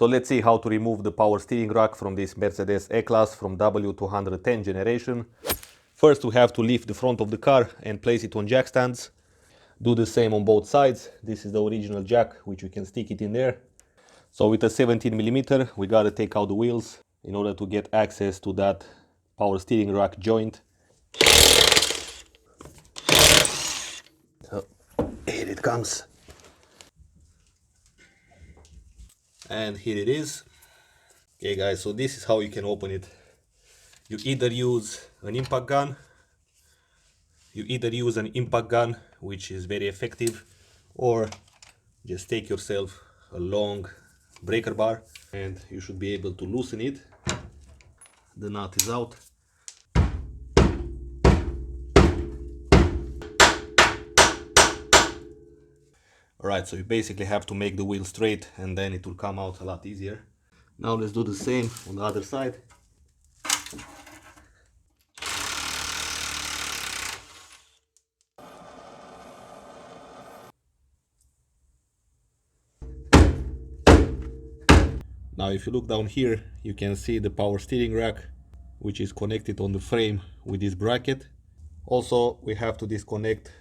So let's see how to remove the power steering rack from this Mercedes E-Class from W210 generation. First we have to lift the front of the car and place it on jack stands. Do the same on both sides. This is the original jack, which you can stick it in there. So with a 17mm, we gotta take out the wheels in order to get access to that power steering rack joint. So here it comes. And here it is. Okay guys, so this is how you can open it. You either use an impact gun, which is very effective, or just take yourself a long breaker bar and you should be able to loosen it. The nut is out. Alright, so you basically have to make the wheel straight and then it will come out a lot easier. Now let's do the same on the other side. Now if you look down here, you can see the power steering rack, which is connected on the frame with this bracket. Also, we have to disconnect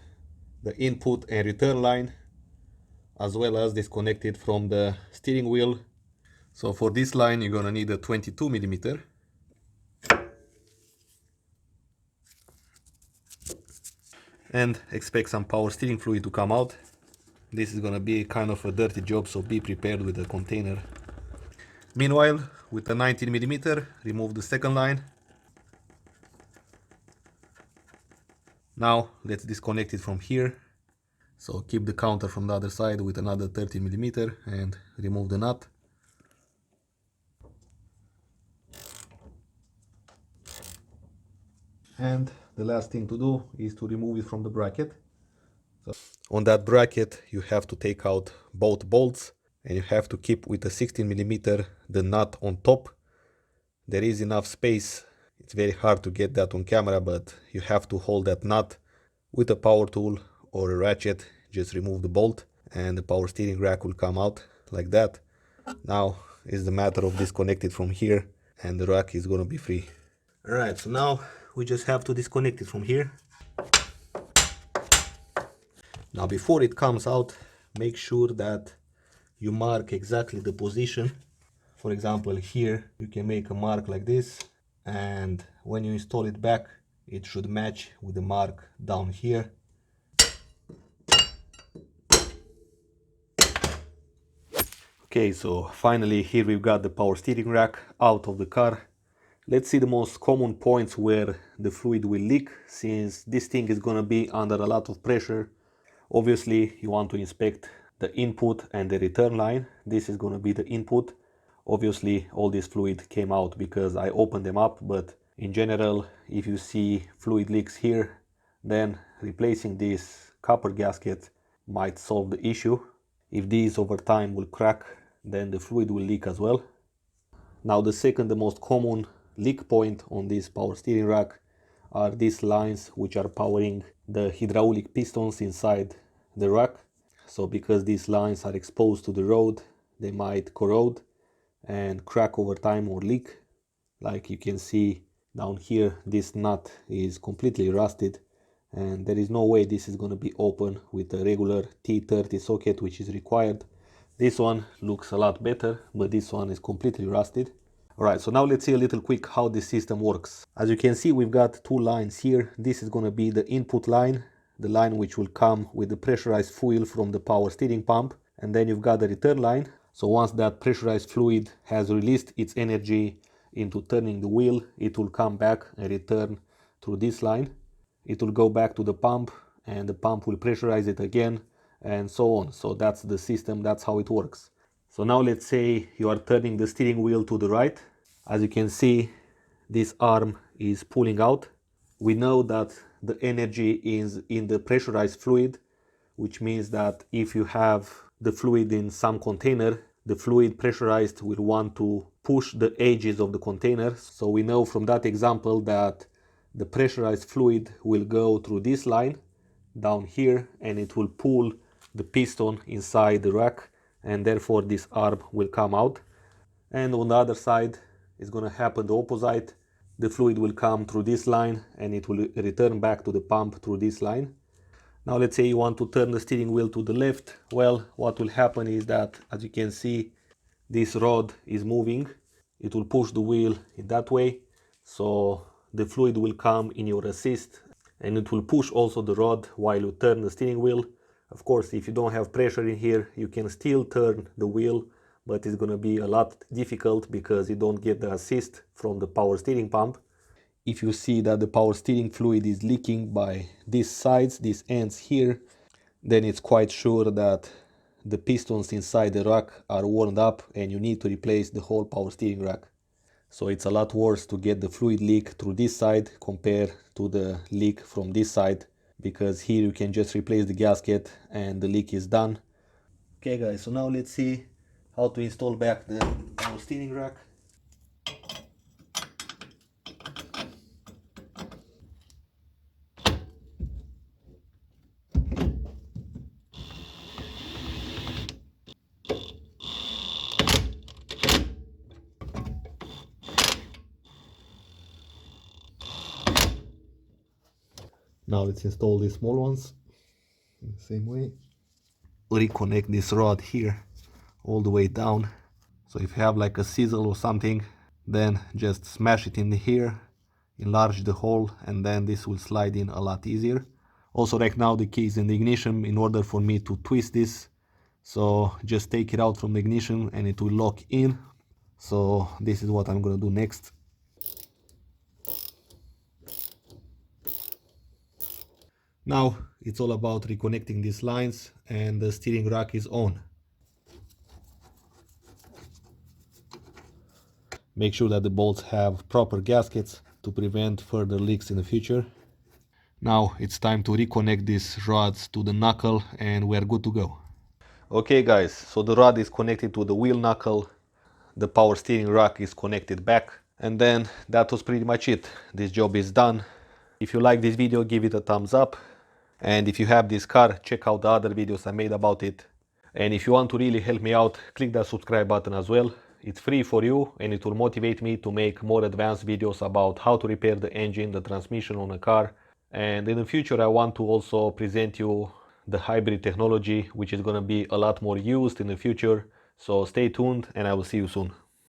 the input and return line, as well as disconnect it from the steering wheel. So for this line, you're gonna need a 22mm. And expect some power steering fluid to come out. This is gonna be kind of a dirty job, so be prepared with a container. Meanwhile, with a 19mm, remove the second line. Now let's disconnect it from here. So keep the counter from the other side with another 30mm and remove the nut. And the last thing to do is to remove it from the bracket. So on that bracket you have to take out both bolts and you have to keep with a 16mm the nut on top. There is enough space. It's very hard to get that on camera, but you have to hold that nut with a power tool or a ratchet. Just remove the bolt and the power steering rack will come out like that. Now is the matter of disconnect it from here and the rack is gonna be free. Alright, so now we just have to disconnect it from here. Now before it comes out, make sure that you mark exactly the position. For example, here you can make a mark like this, and when you install it back, it should match with the mark down here. Okay, so finally here we've got the power steering rack out of the car. Let's see the most common points where the fluid will leak, since this thing is gonna be under a lot of pressure. Obviously, you want to inspect the input and the return line. This is gonna be the input. Obviously, all this fluid came out because I opened them up, but in general, if you see fluid leaks here, then replacing this copper gasket might solve the issue. If these over time will crack, then the fluid will leak as well. Now the second, the most common leak point on this power steering rack are these lines which are powering the hydraulic pistons inside the rack. So because these lines are exposed to the road, they might corrode and crack over time or leak. Like you can see down here, this nut is completely rusted and there is no way this is going to be open with a regular T30 socket, which is required. This one looks a lot better, but this one is completely rusted. Alright, so now let's see a little quick how this system works. As you can see, we've got two lines here. This is going to be the input line, the line which will come with the pressurized fuel from the power steering pump. And then you've got the return line. So once that pressurized fluid has released its energy into turning the wheel, it will come back and return through this line. It will go back to the pump and the pump will pressurize it again and so on. So that's the system, that's how it works. So now let's say you are turning the steering wheel to the right. As you can see, this arm is pulling out. We know that the energy is in the pressurized fluid, which means that if you have the fluid in some container, the fluid pressurized will want to push the edges of the container. So we know from that example that the pressurized fluid will go through this line down here and it will pull the piston inside the rack, and therefore this arm will come out. And on the other side is going to happen the opposite. The fluid will come through this line and it will return back to the pump through this line. Now let's say you want to turn the steering wheel to the left. Well, what will happen is that, as you can see, this rod is moving. It will push the wheel in that way. So the fluid will come in your assist and it will push also the rod while you turn the steering wheel. Of course, if you don't have pressure in here, you can still turn the wheel, but it's going to be a lot difficult because you don't get the assist from the power steering pump. If you see that the power steering fluid is leaking by these sides, these ends here, then it's quite sure that the pistons inside the rack are worn up and you need to replace the whole power steering rack. So it's a lot worse to get the fluid leak through this side compared to the leak from this side, because here you can just replace the gasket and the leak is done. Okay guys, so now let's see how to install back the power steering rack. Now let's install these small ones in the same way. Reconnect this rod here all the way down. So if you have like a chisel or something, then just smash it in here, enlarge the hole, and then this will slide in a lot easier. Also right now the key is in the ignition in order for me to twist this. So just take it out from the ignition and it will lock in. So this is what I'm gonna do next. Now it's all about reconnecting these lines and the steering rack is on. Make sure that the bolts have proper gaskets to prevent further leaks in the future. Now it's time to reconnect these rods to the knuckle and we're good to go. Okay guys, so the rod is connected to the wheel knuckle, the power steering rack is connected back, and then that was pretty much it. This job is done. If you like this video, give it a thumbs up. And if you have this car, check out the other videos I made about it. And if you want to really help me out, click that subscribe button as well. It's free for you and it will motivate me to make more advanced videos about how to repair the engine, the transmission on a car. And in the future I want to also present you the hybrid technology, which is going to be a lot more used in the future. So stay tuned and I will see you soon.